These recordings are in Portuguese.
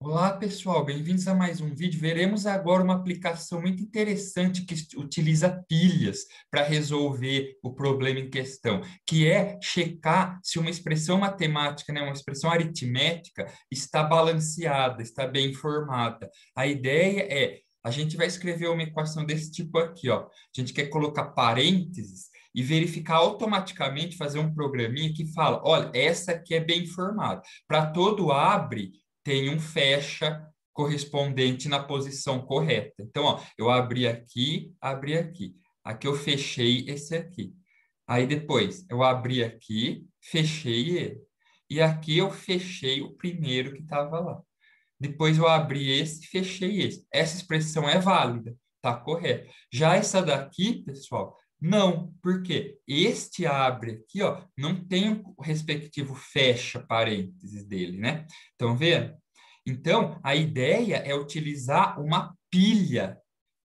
Olá, pessoal, bem-vindos a mais um vídeo. Veremos agora uma aplicação muito interessante que utiliza pilhas para resolver o problema em questão, que é checar se uma expressão matemática, né, uma expressão aritmética, está balanceada, está bem formada. A ideia é, a gente vai escrever uma equação desse tipo aqui, ó. A gente quer colocar parênteses e verificar automaticamente, fazer um programinha que fala, olha, essa aqui é bem formada. Para todo abre tem um fecha correspondente na posição correta. Então, ó, eu abri aqui, abri aqui. Aqui eu fechei esse aqui. Aí depois eu abri aqui, fechei ele. E aqui eu fechei o primeiro que estava lá. Depois eu abri esse, fechei esse. Essa expressão é válida, tá correto. Já essa daqui, pessoal, não, porque este abre aqui, ó, não tem o respectivo fecha parênteses dele, né? Estão vendo? Então, a ideia é utilizar uma pilha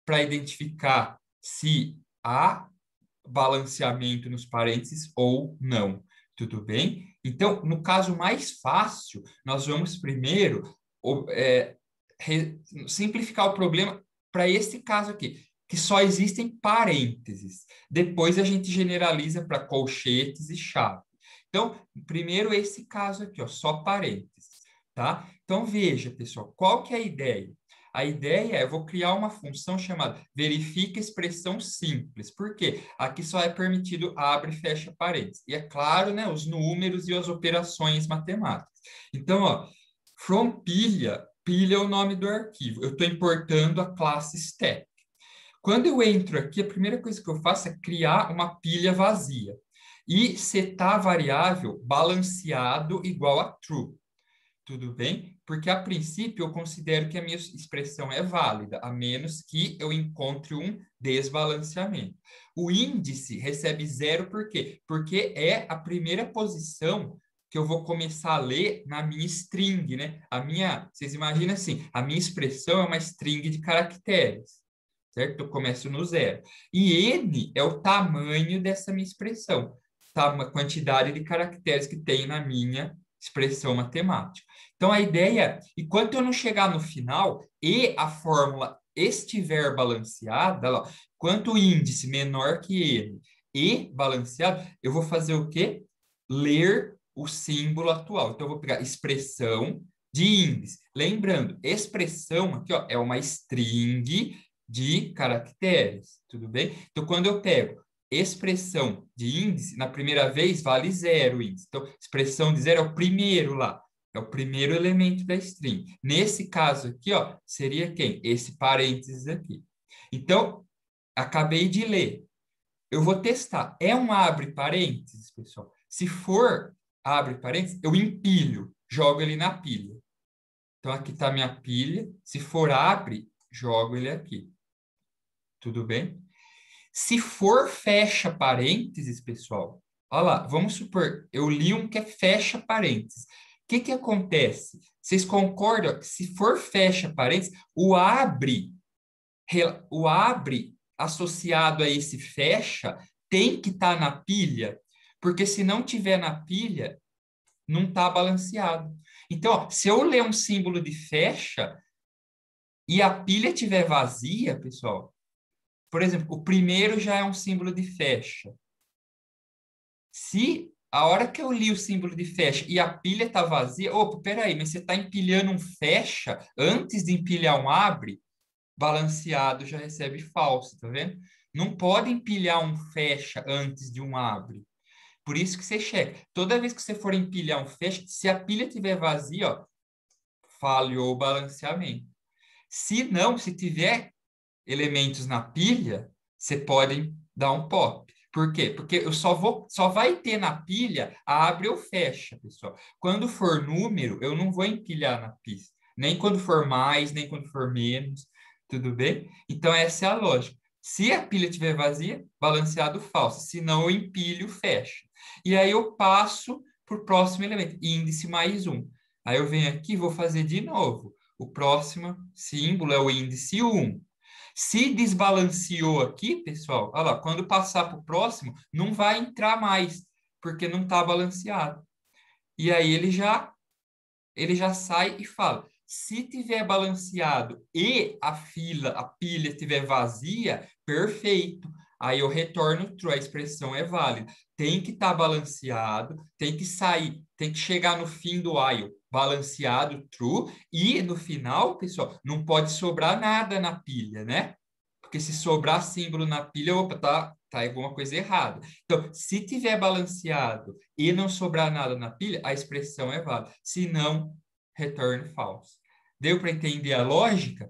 para identificar se há balanceamento nos parênteses ou não. Tudo bem? Então, no caso mais fácil, nós vamos primeiro simplificar o problema para esse caso aqui, que só existem parênteses. Depois a gente generaliza para colchetes e chave. Então, primeiro esse caso aqui, ó, só parênteses, tá? Então, veja, pessoal, qual que é a ideia? A ideia é, eu vou criar uma função chamada verifica expressão simples. Por quê? Aqui só é permitido abre e fecha parênteses. E é claro, né, os números e as operações matemáticas. Então, ó, from pilha, pilha é o nome do arquivo. Eu estou importando a classe stack. Quando eu entro aqui, a primeira coisa que eu faço é criar uma pilha vazia e setar a variável balanceado igual a true. Tudo bem? Porque a princípio eu considero que a minha expressão é válida, a menos que eu encontre um desbalanceamento. O índice recebe zero por quê? Porque é a primeira posição que eu vou começar a ler na minha string, né? Vocês imaginam assim, a minha expressão é uma string de caracteres, certo? Eu começo no zero. E n é o tamanho dessa minha expressão, tá? Uma quantidade de caracteres que tem na minha expressão matemática. Então, a ideia, enquanto eu não chegar no final e a fórmula estiver balanceada, ó, quanto o índice menor que n e balanceado, eu vou fazer o quê? Ler o símbolo atual. Então, eu vou pegar expressão de índice. Lembrando, expressão aqui ó, é uma string de caracteres, tudo bem? Então, quando eu pego expressão de índice, na primeira vez vale zero índice. Então, expressão de zero é o primeiro lá, é o primeiro elemento da string. Nesse caso aqui, ó, seria quem? Esse parênteses aqui. Então, acabei de ler. Eu vou testar. É um abre parênteses, pessoal? Se for abre parênteses, eu empilho, jogo ele na pilha. Então, aqui está a minha pilha. Se for abre, jogo ele aqui. Tudo bem? Se for fecha parênteses, pessoal, olha lá, vamos supor, eu li um que é fecha parênteses. O que que acontece? Vocês concordam que se for fecha parênteses, o abre associado a esse fecha tem que estar na pilha, porque se não tiver na pilha, não está balanceado. Então, ó, se eu ler um símbolo de fecha e a pilha estiver vazia, pessoal, por exemplo, o primeiro já é um símbolo de fecha. Se a hora que eu li o símbolo de fecha e a pilha está vazia, opa, peraí, mas você está empilhando um fecha antes de empilhar um abre, balanceado já recebe falso, tá vendo? Não pode empilhar um fecha antes de um abre. Por isso que você checa. Toda vez que você for empilhar um fecha, se a pilha estiver vazia, ó, falhou o balanceamento. Se não, se tiver elementos na pilha, você pode dar um pop. Por quê? Porque eu só vai ter na pilha a abre ou fecha, pessoal. Quando for número, eu não vou empilhar na pista. Nem quando for mais, nem quando for menos. Tudo bem? Então, essa é a lógica. Se a pilha estiver vazia, balanceado falso. Se não, eu empilho, fecha. E aí eu passo para o próximo elemento, índice mais um. Aí eu venho aqui e vou fazer de novo. O próximo símbolo é o índice 1. Se desbalanceou aqui, pessoal, olha lá, quando passar para o próximo, não vai entrar mais, porque não está balanceado. E aí ele já sai e fala, Se tiver balanceado e a pilha estiver vazia, perfeito. Aí eu retorno true, a expressão é válida. Tem que estar balanceado, tem que sair, tem que chegar no fim do while balanceado, true, e no final, pessoal, não pode sobrar nada na pilha, né? Porque se sobrar símbolo na pilha, opa, tá alguma coisa errada. Então, se tiver balanceado e não sobrar nada na pilha, a expressão é válida. Se não, return false. Deu para entender a lógica?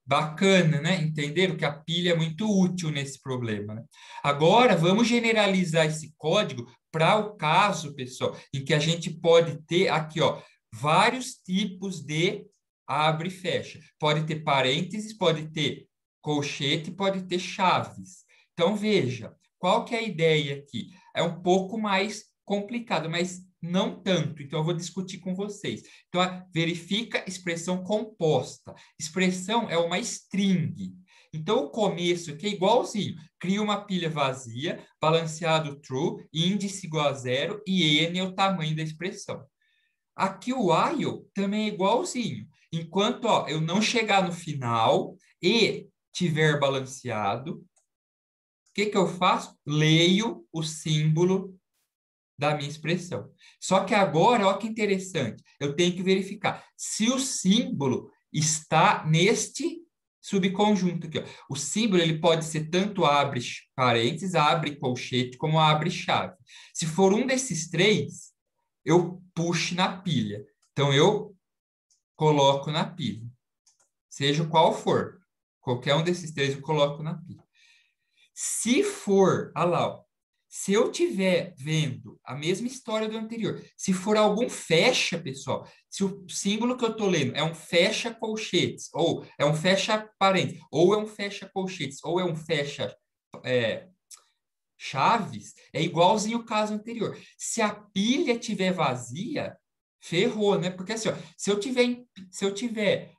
Bacana, né? Entenderam que a pilha é muito útil nesse problema, né? Agora, vamos generalizar esse código para o caso, pessoal, em que a gente pode ter aqui, ó, vários tipos de abre e fecha. Pode ter parênteses, pode ter colchete, pode ter chaves. Então, veja, qual que é a ideia aqui? É um pouco mais complicado, mas não tanto. Então, eu vou discutir com vocês. Então, verifica expressão composta. Expressão é uma string. Então, o começo aqui é igualzinho. Cria uma pilha vazia, balanceado true, índice igual a 0 e n é o tamanho da expressão. Aqui o while também é igualzinho. Enquanto eu não chegar no final e tiver balanceado, o que eu faço? Leio o símbolo da minha expressão. Só que agora, olha que interessante, eu tenho que verificar se o símbolo está neste subconjunto aqui. Ó. O símbolo ele pode ser tanto abre parênteses, abre colchete, como abre chave. Se for um desses três, eu puxo na pilha. Então, eu coloco na pilha. Seja qual for. Qualquer um desses três eu coloco na pilha. Se for, olha lá, ó, se eu tiver vendo a mesma história do anterior, se for algum fecha, pessoal, se o símbolo que eu estou lendo é um fecha colchetes, ou é um fecha parênteses, ou é um fecha colchetes, ou é um fecha chaves, é igualzinho o caso anterior. Se a pilha tiver vazia, ferrou, né? Porque assim, ó, se eu tiver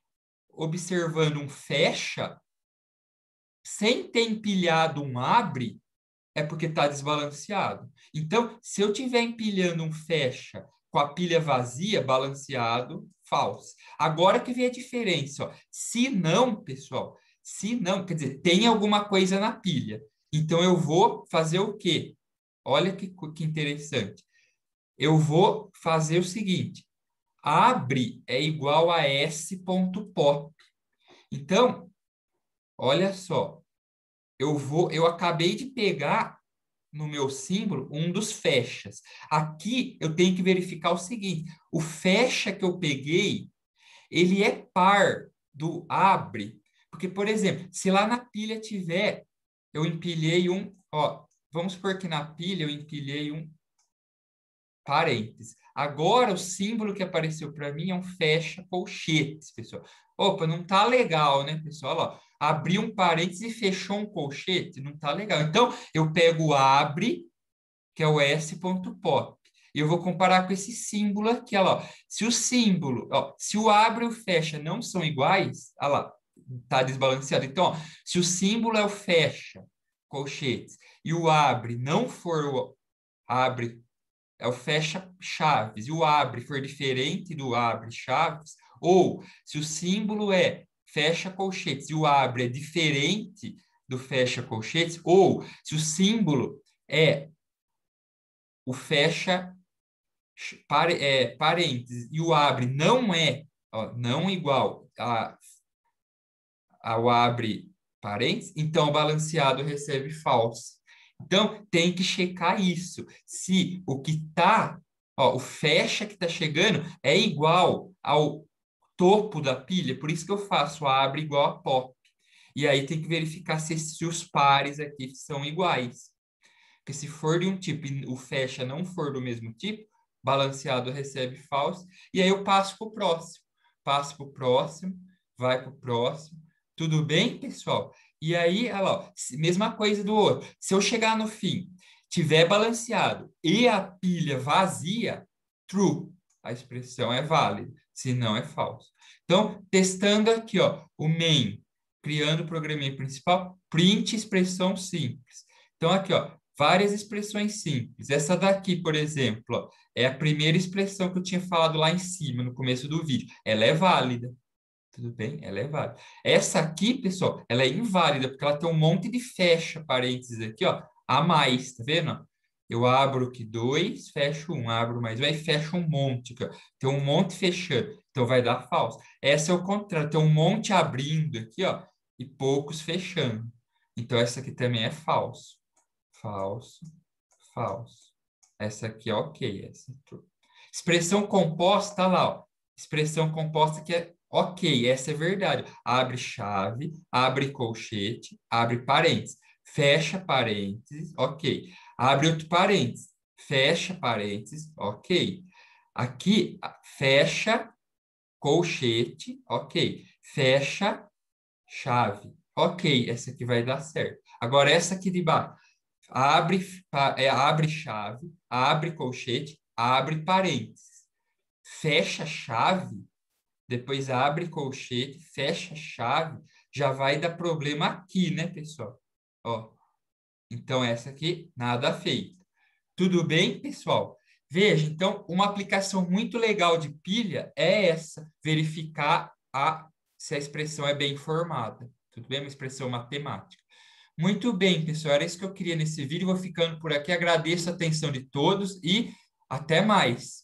observando um fecha, sem ter empilhado um abre, é porque está desbalanceado. Então, se eu estiver empilhando um fecha com a pilha vazia, balanceado, falso. Agora que vem a diferença, ó. Se não, pessoal, se não, quer dizer, tem alguma coisa na pilha. Então, eu vou fazer o quê? Olha que interessante. Eu vou fazer o seguinte, abre é igual a s.pop. Então, olha só, eu acabei de pegar no meu símbolo um dos fechas. Aqui eu tenho que verificar o seguinte: o fecha que eu peguei, ele é par do abre. Porque, por exemplo, se lá na pilha tiver, eu empilhei vamos supor que na pilha eu empilhei um parênteses. Agora, o símbolo que apareceu para mim é um fecha colchetes, pessoal. Opa, não tá legal, né, pessoal? Ó, abriu um parênteses e fechou um colchete, não tá legal. Então, eu pego o abre, que é o s.pop, e eu vou comparar com esse símbolo aqui, olha lá. Se o símbolo, se o abre e o fecha não são iguais, olha lá, tá desbalanceado. Então, se o símbolo é o fecha, colchetes, e o abre não for o abre é o fecha chaves e o abre for diferente do abre chaves, ou se o símbolo é fecha colchetes e o abre é diferente do fecha colchetes, ou se o símbolo é o fecha parênteses e o abre não é não igual ao abre parênteses, então o balanceado recebe falso. Então, tem que checar isso. Se o que está, o fecha que está chegando é igual ao topo da pilha, por isso que eu faço a abre igual a pop. E aí tem que verificar se os pares aqui são iguais. Porque se for de um tipo e o fecha não for do mesmo tipo, balanceado recebe falso. E aí eu passo para o próximo. Passo para o próximo, vai para o próximo. Tudo bem, pessoal? E aí, olha lá, ó, mesma coisa do outro. Se eu chegar no fim, tiver balanceado e a pilha vazia, true, a expressão é válida. Se não, é falso. Então, testando aqui, ó, o main, criando o programinha principal, print expressão simples. Então, aqui, ó, várias expressões simples. Essa daqui, por exemplo, ó, é a primeira expressão que eu tinha falado lá em cima, no começo do vídeo. Ela é válida. Tudo bem? Ela é válida. Essa aqui, pessoal, ela é inválida, porque ela tem um monte de fecha parênteses aqui, ó, a mais, tá vendo? Eu abro aqui dois, fecho um, abro mais um, aí fecha um monte aqui, ó. Tem um monte fechando, então vai dar falso. Essa é o contrário, tem um monte abrindo aqui, ó, e poucos fechando. Então essa aqui também é falso. Falso, falso. Essa aqui é ok, essa é true. Expressão composta, tá lá, ó. Expressão composta que é ok, essa é verdade. Abre chave, abre colchete, abre parênteses, fecha parênteses, ok. Abre outro parênteses, fecha parênteses, ok. Aqui, fecha colchete, ok. Fecha chave, ok. Essa aqui vai dar certo. Agora, essa aqui de baixo, abre, abre chave, abre colchete, abre parênteses, fecha chave, depois abre colchete, fecha chave, já vai dar problema aqui, né, pessoal? Ó, então essa aqui, nada feito. Tudo bem, pessoal? Veja, então, uma aplicação muito legal de pilha é essa, verificar se a expressão é bem formada. Tudo bem? Uma expressão matemática. Muito bem, pessoal, era isso que eu queria nesse vídeo. Vou ficando por aqui. Agradeço a atenção de todos e até mais.